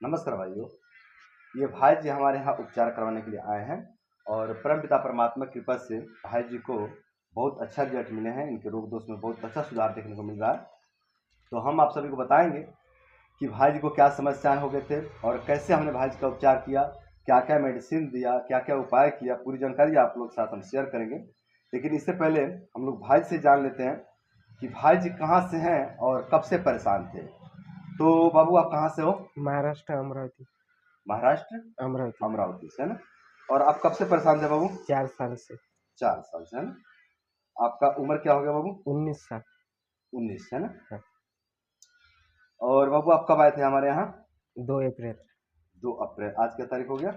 नमस्कार भाइयों। ये भाई जी हमारे यहाँ उपचार करवाने के लिए आए हैं और परमपिता परमात्मा की कृपा से भाई जी को बहुत अच्छा रिजल्ट मिले हैं। इनके रोग दोष में बहुत अच्छा सुधार देखने को मिल रहा है। तो हम आप सभी को बताएंगे कि भाई जी को क्या समस्याएं हो गए थे और कैसे हमने भाई जी का उपचार किया, क्या क्या मेडिसिन दिया, क्या क्या उपाय किया, पूरी जानकारी आप लोग के साथ हम शेयर करेंगे। लेकिन इससे पहले हम लोग भाई से जान लेते हैं कि भाई जी कहाँ से हैं और कब से परेशान थे। तो बाबू आप कहाँ से हो? महाराष्ट्र अमरावती। महाराष्ट्र अमरावती। अमरावती से है ना। और आप कब से परेशान थे बाबू? 4 साल से। 4 साल से है ना। आपका उम्र क्या हो गया बाबू? 19 साल। 19 है ना। हाँ। और बाबू आप कब आए थे हमारे यहाँ? 2 अप्रैल। 2 अप्रैल। आज क्या तारीख हो गया?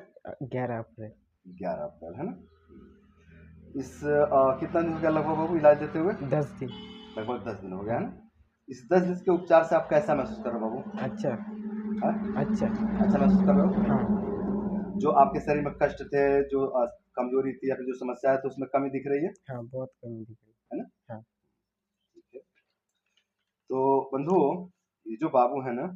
11 अप्रैल। 11 अप्रैल है ना। कितना दिन हो गया लगभग बाबू इलाज देते हुए? 10 दिन। लगभग 10 दिन हो गया हाँ। है ना। इस 10 दिन के उपचार से आप कैसा महसूस कर रहे हो बाबू? अच्छा। हाँ? अच्छा। अच्छा महसूस कर रहे हो? हाँ। जो आपके शरीर में कष्ट थे, जो कमजोरी थी या फिर जो समस्या है, तो उसमें कमी दिख रही हाँ, बहुत कमी दिख रही है ना। है। हाँ। ठीक है। तो बंधुओं, ये जो बाबू है ना,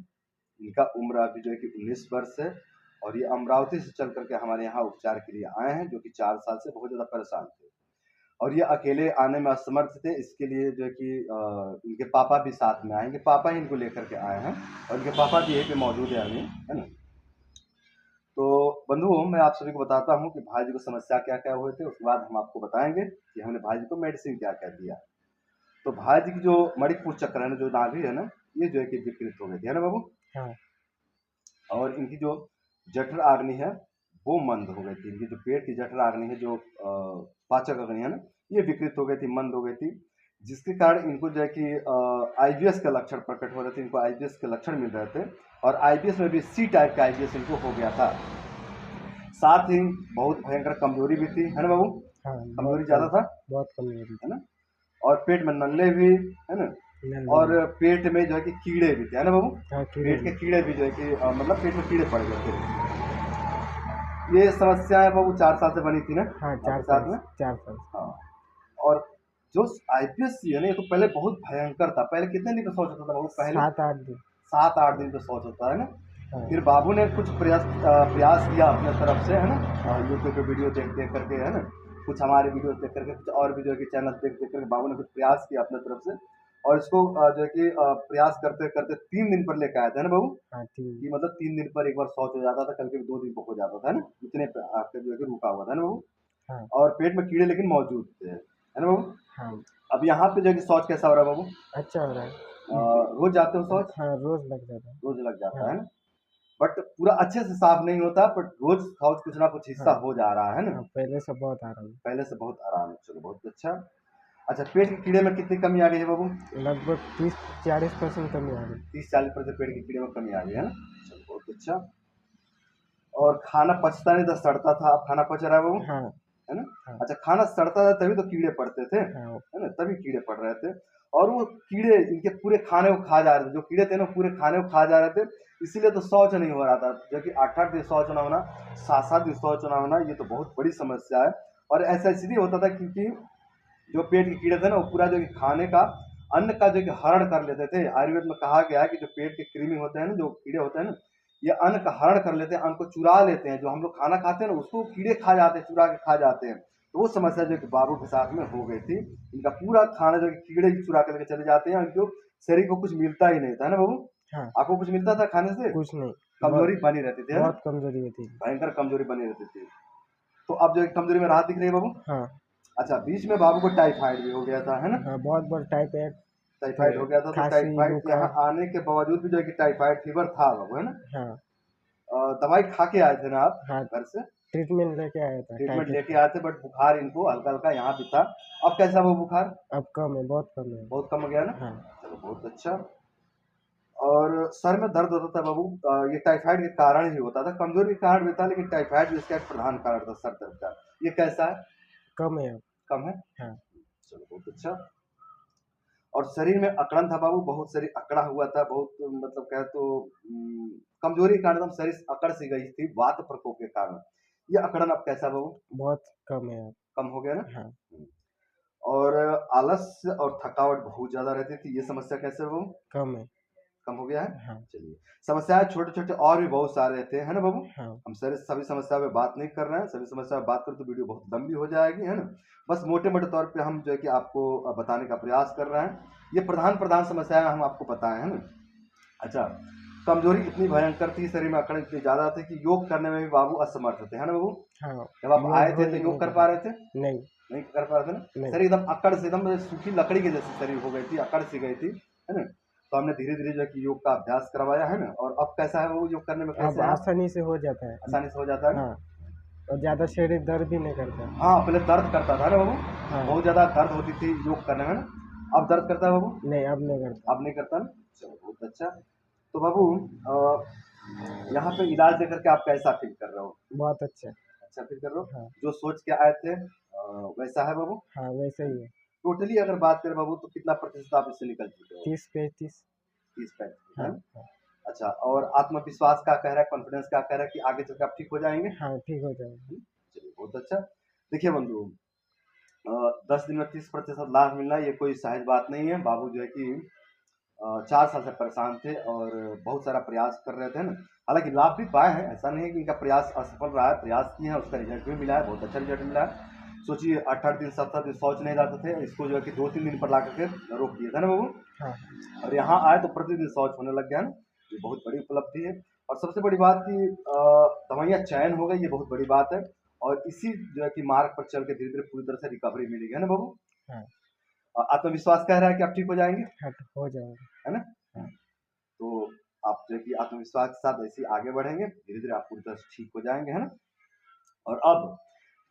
इनका उम्र अभी जो है कि 19 वर्ष है और ये अमरावती से चल करके हमारे यहाँ उपचार के लिए आए हैं, जो कि 4 साल से बहुत ज़्यादा परेशान थे और ये अकेले आने में असमर्थ थे। इसके लिए जो है कि इनके पापा भी साथ में आएंगे, पापा ही इनको लेकर के आए हैं और इनके पापा भी यहीं पे मौजूद है अभी, है ना। तो बंधुओं, मैं आप सभी को बताता हूँ कि भाई जी को समस्या क्या क्या हुए थे, उसके बाद हम आपको बताएंगे कि हमने भाई जी को मेडिसिन क्या क्या दिया। तो भाई जी की जो मणिपुर चक्र है ना, जो नाभि है ना, ये जो है कि विकृत हो गई थी, है ना बाबू। हाँ। और इनकी जो जठर अग्नि है वो मंद हो गई थी। इनकी जो पेट की जठर अग्नि है, जो पाचक अग्नि है ना, ये विकृत हो गई थी, मंद हो गई थी, जिसके कारण इनको जो है कि आईबीएस का लक्षण प्रकट हो रहे थे। इनको आईबीएस के लक्षण मिल रहे थे और आईबीएस में भी सी टाइप का आईबीएस इनको हो गया था। साथ ही बहुत भयंकर कमजोरी भी थी, है ना बाबू। हाँ, कमजोरी ज्यादा था, बहुत कमजोरी है थी। ना। और पेट में नल्ले भी, है ना। नल्ले और भी। पेट में जो है कि कीड़े भी थे, है ना बाबू। हाँ, कीड़े पेट के भी। कीड़े भी जो है कि मतलब पेट में कीड़े पड़ गए थे। ये समस्याएं बाबू 4 साल से बनी थी ना हाँ, आपके 4 साल साथ में। से। 4 साल से। हाँ। और जो आईपीएस है ना, ये तो पहले बहुत भयंकर था। पहले कितने दिन पे शौच होता था बाबू? पहले 7-8 दिन। 7-8 दिन पे शौच होता है ना। हाँ। फिर बाबू ने कुछ प्रयास किया अपने तरफ से, है ना। हाँ। यूट्यूब पे वीडियो देख देख करके, है ना, कुछ हमारे वीडियो देख करके, कुछ और भी जो है कि चैनल देख देख करके बाबू ने कुछ प्रयास किया अपने तरफ से और इसको जो है कि प्रयास करते करते 3 दिन पर लेकर आए थे, है ना बाबू। हाँ, 3 कि मतलब 3 दिन पर एक बार शौच हो जाता था, कल के 2 दिन पर हो जाता था, है ना। इतने पे आपका जो है कि रुका हुआ था, है ना बाबू। हाँ। और पेट में कीड़े लेकिन मौजूद थे, है ना बाबू। हाँ। अब यहाँ पे जो है कि शौच कैसा हो रहा है बाबू? अच्छा हो रहा है। रोज जाते हो शौच? हाँ, रोज लग जाता है। रोज लग जाता हाँ। है ना। बट पूरा अच्छे से साफ नहीं होता, बट रोज शौच कुछ ना कुछ हिस्सा हाँ। हो जा रहा है ना। हाँ, पहले से बहुत आराम पहले से बहुत आराम है, चलो बहुत अच्छा। अच्छा, पेट के कीड़े में कितनी कमी आ गई है बाबू? है। लगभग 30-40% कमी आ गई। 30-40% पेट के कीड़े में कमी आ गई है ना। चलो बहुत अच्छा। और खाना पचता नहीं था, सड़ता था, अब खाना पच रहा है बाबू, हाँ। है ना। हाँ। अच्छा, खाना सड़ता था तभी तो कीड़े पड़ते थे, हाँ। है ना, तभी कीड़े पड़ रहे थे। और वो कीड़े इनके पूरे खाने को खा जा रहे थे, जो कीड़े थे ना पूरे खाने को खा जा रहे थे। इसीलिए तो शौच नहीं हो रहा था, जो कि 8-8 दिन शौच ना होना, 7-7 दिन शौच ना होना, ये तो बहुत बड़ी समस्या है। और ऐसा इसलिए होता था क्योंकि जो पेट के कीड़े थे ना, वो पूरा जो कि खाने का, अन्न का जो कि हरण कर लेते थे। आयुर्वेद में कहा गया है कि जो पेट के कृमि होते हैं ना, जो कीड़े होते हैं ना, ये अन्न का हरण कर लेते हैं, अन्न को चुरा लेते हैं। जो हम लोग खाना खाते हैं ना, उसको कीड़े खा जाते हैं, चुरा के खा जाते हैं। तो वो समस्या जो कि बाबू के साथ में हो गई थी। इनका पूरा खाना जो कि कीड़े ही चुरा करके चले जाते हैं, इनको शरीर को कुछ मिलता ही नहीं था, है ना बाबू। हाँ। आपको कुछ मिलता था खाने से? कुछ नहीं। बहुत कमजोरी बनी रहती थी, है ना। बहुत कमजोरी होती है। भयंकर कमजोरी बनी रहती थी। तो अब जो है कमजोरी में राहत दिख रही है बाबू। हाँ। अच्छा, बीच में बाबू को टाइफाइड भी हो गया था, है ना। हाँ, बहुत बड़ा टाइफाइड। टाइफाइड फिर हो गया था, तो खांसी, टाइफाइड के यहाँ बुखार। आने के बावजूद भी जो है कि टाइफाइड फीवर था बाबू, है ना। हाँ। दवाई खा के आए थे ना आप हाँ, घर से? ट्रीटमेंट लेके आया था ट्रीटमेंट टाइफाइड लेके का। आए थे, बट बुखार इनको हल्का हल्का यहाँ भी था। अब कैसा वो बुखार? अब कम है, बहुत कम है। बहुत कम हो गया ना। हाँ। चलो बहुत अच्छा। और सर में दर्द होता था बाबू, ये टाइफाइड के कारण ही होता था। कमजोरी के कारण भी था, लेकिन टाइफाइड भी इसका एक प्रधान कारण था सर दर्द का। ये कैसा है? कम है अब। कम है। हाँ। चलो बहुत अच्छा। और शरीर में अकड़न था बाबू, बहुत शरीर अकड़ा हुआ था, बहुत मतलब कहे तो कमजोरी के कारण एकदम शरीर अकड़ सी गई थी, वात प्रकोप के कारण। ये अकड़न अब कैसा बाबू? बहुत कम है अब। कम हो गया ना। हाँ। और आलस और थकावट बहुत ज्यादा रहती थी, ये समस्या कैसे बाबू? कम है। कम हो गया है। हाँ चलिए, समस्याएं छोटे छोटे और भी बहुत सारे थे, है ना बाबू। हाँ हम सारे सभी समस्या पे बात नहीं कर रहे हैं, सभी समस्या पे बात करें तो वीडियो बहुत लंबी हो जाएगी, है ना। बस मोटे मोटे तौर पे हम जो है कि आपको बताने का प्रयास कर रहे हैं। ये प्रधान प्रधान समस्याएं हम आपको बताएं, है ना। अच्छा, कमजोरी इतनी भयंकर थी, शरीर में अकड़ इतनी ज्यादा थी कि योग करने में भी बाबू असमर्थ थे, है ना बाबू। हाँ। जब आप आए योग हो थे ही तो योग नहीं कर पा पा रहा। रहे थे? नहीं नहीं कर पा रहे थे ना। नहीं। शरीर एकदम अकड़ से, एकदम सूखी लकड़ी के जैसे शरीर हो गई थी, अकड़ सी गई थी, है ना। तो हमने धीरे धीरे जो है कि योग का अभ्यास करवाया, है ना। और अब कैसा है वो, योग करने में अब कैसे हैं आप? आसानी से हो जाता है। आसानी से हो जाता है ना। हाँ, और ज़्यादा शरीर दर्द भी नहीं करता। हाँ, पहले दर्द करता था ना बाबू, हाँ। बहुत ज्यादा दर्द होती थी योग करने में ना। अब दर्द करता है बाबू? नहीं, अब नहीं करता। अब नहीं करता ना। चलो बहुत अच्छा। तो बाबू यहाँ पे इलाज देकर के आप कैसा फील कर रहे हो? बहुत अच्छा। अच्छा फील कर रहे हो? हाँ जो सोच के आए थे वैसा है बाबू? हाँ, वैसे ही है। टोटली अगर बात करें बाबू तो कितना प्रतिशत आप इससे निकल चुके हो? 30-35। 30-35 हाँ है। हाँ अच्छा, और आत्मविश्वास क्या कह रहा है, कॉन्फिडेंस क्या कह रहा है कि आगे चल के आप ठीक हो जाएंगे? हाँ, ठीक हो जाएगा। चलिए बहुत अच्छा। देखिए बंधु, 10 दिन में 30% लाभ मिलना ये कोई सहज बात नहीं है। बाबू जो है कि 4 साल से परेशान थे और बहुत सारा प्रयास कर रहे थे ना। हालांकि लाभ भी पाए हैं, ऐसा नहीं है कि इनका प्रयास असफल रहा है, प्रयास किए हैं, उसका रिजल्ट भी मिला है, बहुत अच्छा रिजल्ट मिला है। सोचिए 8-8 दिन 7-7 दिन शौच नहीं जाते थे, इसको जो है कि 2-3 दिन पर ला करके रोक दिए थे ना बाबू। हाँ और यहाँ आए तो प्रतिदिन शौच होने लग गया ना, ये बहुत बड़ी उपलब्धि है। और सबसे बड़ी बात कि दवाइयाँ चयन हो गई, ये बहुत बड़ी बात है। और इसी जो है कि मार्ग पर चल के धीरे धीरे पूरी तरह से रिकवरी मिलेगी, है ना बाबू। हाँ आत्मविश्वास कह रहा है कि आप ठीक हो जाएंगे, हाँ, तो हो जाएगा। है ना। हाँ तो आप जो है कि आत्मविश्वास के साथ ऐसे ही आगे बढ़ेंगे, धीरे धीरे आप पूरी तरह से ठीक हो जाएंगे, है ना। और अब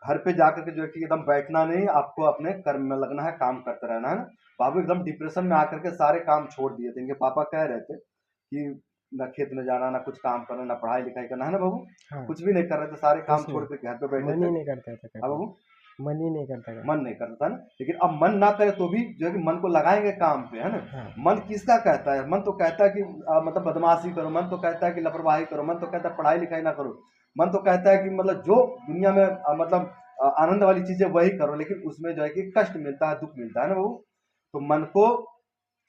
घर पे जाकर के जो है कि एकदम बैठना नहीं, आपको अपने कर्म में लगना है, काम करते रहना है ना। बाबू एकदम डिप्रेशन में आकर के सारे काम छोड़ दिए थे, इनके पापा कह रहे थे कि ना खेत में जाना, ना कुछ काम करना, ना पढ़ाई लिखाई करना, है ना बाबू। हाँ, कुछ भी नहीं कर रहे थे, सारे काम कुछ छोड़ नहीं। के घर पे बैठे मन थे। ही नहीं करता था हाँ करने। बाबू, मन ही नहीं करता था। मन नहीं करता था ना। लेकिन अब मन ना करे तो भी जो है कि मन को लगाएंगे काम पे, है ना। हाँ मन किसका कहता है? मन तो कहता है कि मतलब बदमाशी करो, मन तो कहता है कि लापरवाही करो, मन तो कहता है पढ़ाई लिखाई ना करो, मन तो कहता है कि मतलब जो दुनिया में मतलब आनंद वाली चीजें वही करो, लेकिन उसमें जो है कि कष्ट मिलता है, दुख मिलता है ना बाबू। तो मन को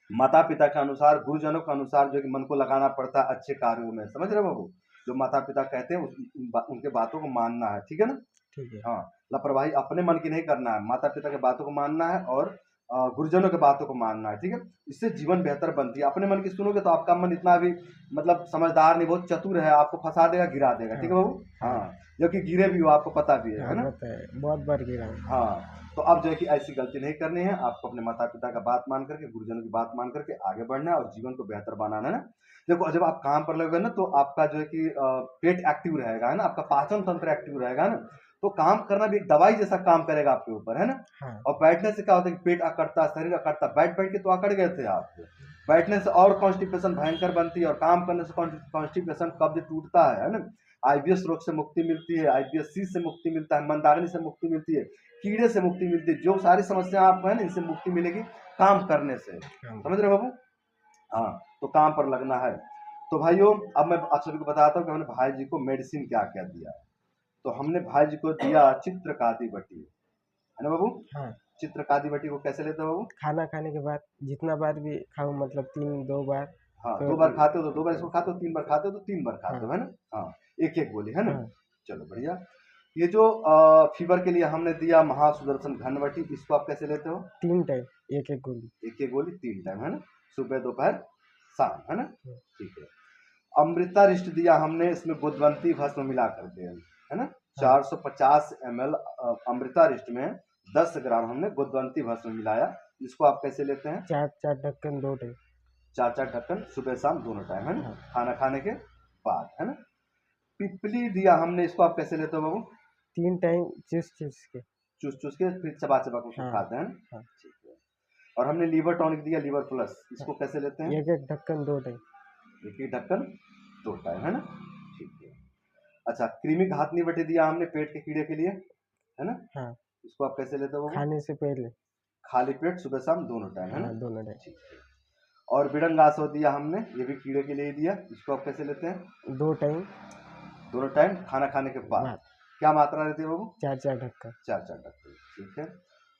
माता पिता के अनुसार, गुरुजनों के अनुसार जो है कि मन को लगाना पड़ता है अच्छे कार्यों में, समझ रहे हो बाबू। जो माता पिता कहते हैं उनके बातों को मानना है, ठीक है ना। ठीक है। हाँ, लापरवाही अपने मन की नहीं करना है, माता पिता की बातों को मानना है और गुरुजनों की बातों को मानना है, ठीक है। इससे जीवन बेहतर बनती है। अपने मन की सुनोगे तो आपका मन इतना भी मतलब समझदार नहीं, बहुत चतुर है, आपको फंसा देगा, गिरा देगा, हाँ ठीक है बाबू। हाँ हाँ, जो कि गिरे भी हो, आपको पता भी है हाँ, ना। बताए बहुत बार गिरा हूँ। हाँ, तो अब जो है कि ऐसी गलती नहीं करनी है, आपको अपने माता पिता का बात मान करके, गुरुजनों की बात मान करके आगे बढ़ना है और जीवन को बेहतर बनाना है ना। देखो, जब आप काम पर लगोगे ना तो आपका जो है कि पेट एक्टिव रहेगा, है ना, आपका पाचन तंत्र एक्टिव रहेगा, है ना। तो काम करना भी एक दवाई जैसा काम करेगा आपके ऊपर, है ना। हाँ और बैठने से क्या होता है कि पेट अकड़ता है, शरीर अकड़ता है, बैठ बैठ के तो अकड़ गए थे आप। बैठने से और कॉन्स्टिपेशन भयंकर बनती है, और काम करने से कॉन्स्टिपेशन कब्ज टूटता है ना। आईबीएस रोग से मुक्ति मिलती है, आईबीएस से मुक्ति मिलता है, मंदाग्नि से मुक्ति मिलती है, कीड़े से मुक्ति मिलती है। जो सारी समस्या आपको है ना, इनसे मुक्ति मिलेगी काम करने से, हाँ समझ रहे हो बाबू। हाँ, तो काम पर लगना है। तो भाइयों, अब मैं आप सभी को बताता हूँ कि हमने भाई जी को मेडिसिन क्या क्या दिया। तो हमने भाई जी को दिया चित्रकादी बटी, है ना बाबू। हाँ। चित्रकादी बटी को कैसे लेते हो बाबू? खाना खाने के बाद जितना बार भी खाऊं, मतलब 3-2 बार। हाँ, तो 2 बार खाते हो तो 2 बार इसको खाते हो, 3 बार खाते हो तो 3 बार खाते हाँ हो, है ना। हाँ, एक एक गोली, है ना। हाँ चलो बढ़िया। ये जो फीवर के लिए हमने दिया महासुदर्शन घनवटी, इसको आप कैसे लेते हो? 3 टाइम एक एक गोली। एक एक गोली 3 टाइम, है ना, सुबह दोपहर शाम, है ना। हाँ ठीक है। अमृता रिष्ट दिया हमने, इसमें बुधवंती भस्म मिला करके, है ना। हाँ 450 ml अमृता रिष्ट में 10 ग्राम हमने गुदवंती भस्म मिलाया। इसको आप कैसे लेते हैं? 4-4 ढक्कन 2 टाइम। 4-4 ढक्कन सुबह शाम दोनों टाइम, है ना, हाँ खाना खाने के बाद, है ना। पिपली दिया हमने, इसको आप कैसे लेते हो बाबू? 3 टाइम चूस चूस के। चूस चूस के फिर चबा चबा के उसको हाँ खाते हैं ना? हाँ ठीक है। और हमने लीवर टॉनिक दिया, लीवर प्लस, इसको कैसे लेते हैं? एक एक ढक्कन 2 टाइम। एक एक ढक्कन 2 टाइम, है ना। ठीक है। अच्छा, कृमि घातनी बटी दिया हमने पेट के कीड़े के लिए, है ना। हाँ, इसको आप कैसे लेते हो बाबू? खाने से पहले। खाली पेट सुबह शाम दोनों टाइम, है ना। हाँ, दोनों टाइम। ठीक है। और बिडंगासो दिया हमने, ये भी कीड़े के लिए ही दिया, इसको आप कैसे लेते हैं? 2 टाइम दोनों टाइम खाना खाने के बाद। बाद। क्या मात्रा रहती है बाबू? 4-4 ढक्कन। 4-4 ढक्कन, ठीक है।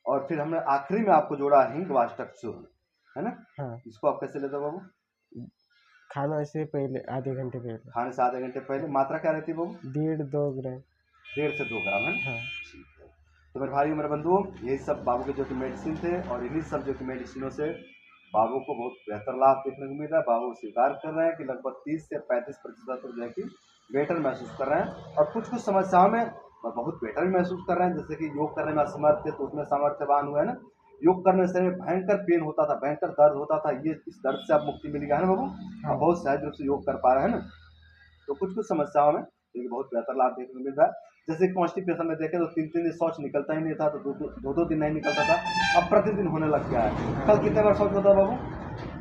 और फिर हमने आखिरी में आपको जोड़ा हिंग वाष्टक चूर्ण, है ना। हाँ, इसको आप कैसे लेते हो बाबू? खाना से पहले आधे घंटे पहले। खाने से आधे घंटे पहले। मात्रा क्या रहती है बाबू? 1.5-2 ग्राम। 1.5 से 2 ग्राम, है ना? हाँ। ठीक है। तो मेरे भाई मेरे बंधुओं, यही सब बाबू के जो कि मेडिसिन थे, और इन्हीं सब जो कि मेडिसिनों से बाबू को बहुत बेहतर लाभ देखने को मिल रहा है। बाबू स्वीकार कर रहे हैं कि लगभग 30 से 35% तक जो है कि बेटर महसूस कर रहे हैं, और कुछ कुछ समस्याओं में बहुत बेटर भी महसूस कर रहे हैं। जैसे कि योग करने में असमर्थ थे, तो उसमें सामर्थ्यवान हुआ है ना। योग करने से भयंकर पेन होता था, भयंकर दर्द होता था, ये इस दर्द से अब मुक्ति मिली है ना बाबू। हाँ। अब बहुत सहज रूप से योग कर पा रहे हैं ना। तो कुछ कुछ समस्याओं में देखिए बहुत बेहतर लाभ देखने को मिल रहा है। जैसे कॉन्स्टिपेशन में देखें तो 3-3 दिन शौच निकलता ही नहीं था, तो 2-2 दिन नहीं निकलता था, अब प्रतिदिन होने लग गया है। कल कितने बार शौच होता है बाबू?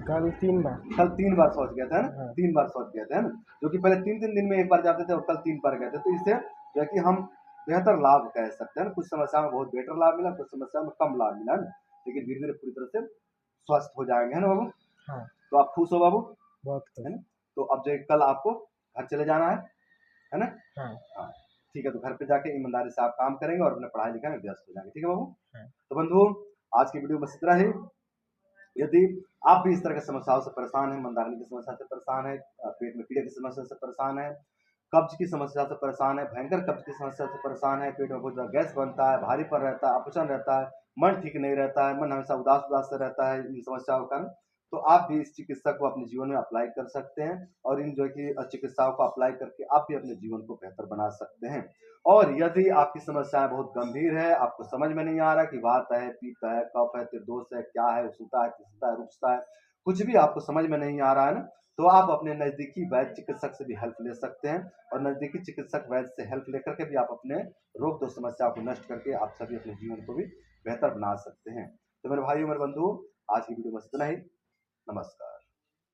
कल 3 बार। कल 3 बार शौच गया था, है ना? हाँ। 3 बार शौच गया था, है ना? जो कि पहले 3-3 दिन में 1 बार जाते थे, और कल 3 बार गए थे। तो इससे जो है कि हम बेहतर लाभ कह सकते हैं ना। कुछ समस्याओं में बहुत बेटर लाभ मिला, कुछ समस्याओं में कम लाभ मिला, है ना? लेकिन धीरे-धीरे पूरी तरह से स्वस्थ हो जाएँगे, है ना बाबू? हाँ। तो आप खुश हो बाबू, बहुत खुश। है ना? तो अब जो है कल आपको घर चले जाना है ना? हाँ। हाँ, ठीक है। तो घर पे जाके ईमानदारी से आप काम करेंगे और अपने पढ़ाई-लिखाई में व्यस्त हो जाएँगे, ठीक है बाबू? हाँ। तो बंधुओं, आज की वीडियो बस इतना ही। यदि आप भी इस तरह की समस्याओं से परेशान हैं, मंदाग्नि की समस्या से परेशान हैं, पेट में कीड़े की समस्या से परेशान हैं, कब्ज की समस्या से परेशान है, भयंकर कब्ज की समस्या से परेशान है, पेट में बहुत ज़्यादा गैस बनता है, भारीपन रहता है, अपचन रहता है, मन ठीक नहीं रहता है, मन हमेशा उदास-उदास से रहता है इन समस्याओं के कारण, तो आप भी इस चिकित्सा को अपने जीवन में अप्लाई कर सकते हैं, और इन जो है कि चिकित्साओं को अप्लाई करके आप भी अपने जीवन को बेहतर बना सकते हैं। और यदि आपकी समस्याएँ बहुत गंभीर है, आपको समझ में नहीं आ रहा कि वात है, पित्त है, कफ है, त्रिदोष है, क्या है, उष्णता है, तिष्ठता है, रुक्षता है, कुछ भी आपको समझ में नहीं आ रहा है ना, तो आप अपने नज़दीकी वैद्य चिकित्सक से भी हेल्प ले सकते हैं, और नज़दीकी चिकित्सक वैद्य से हेल्प लेकर के भी आप अपने रोग दोष समस्याओं को नष्ट करके आप सभी अपने जीवन को भी बेहतर बना सकते हैं। तो मेरे भाइयों, मेरे बंधुओं, आज की वीडियो में बस इतना ही। नमस्कार।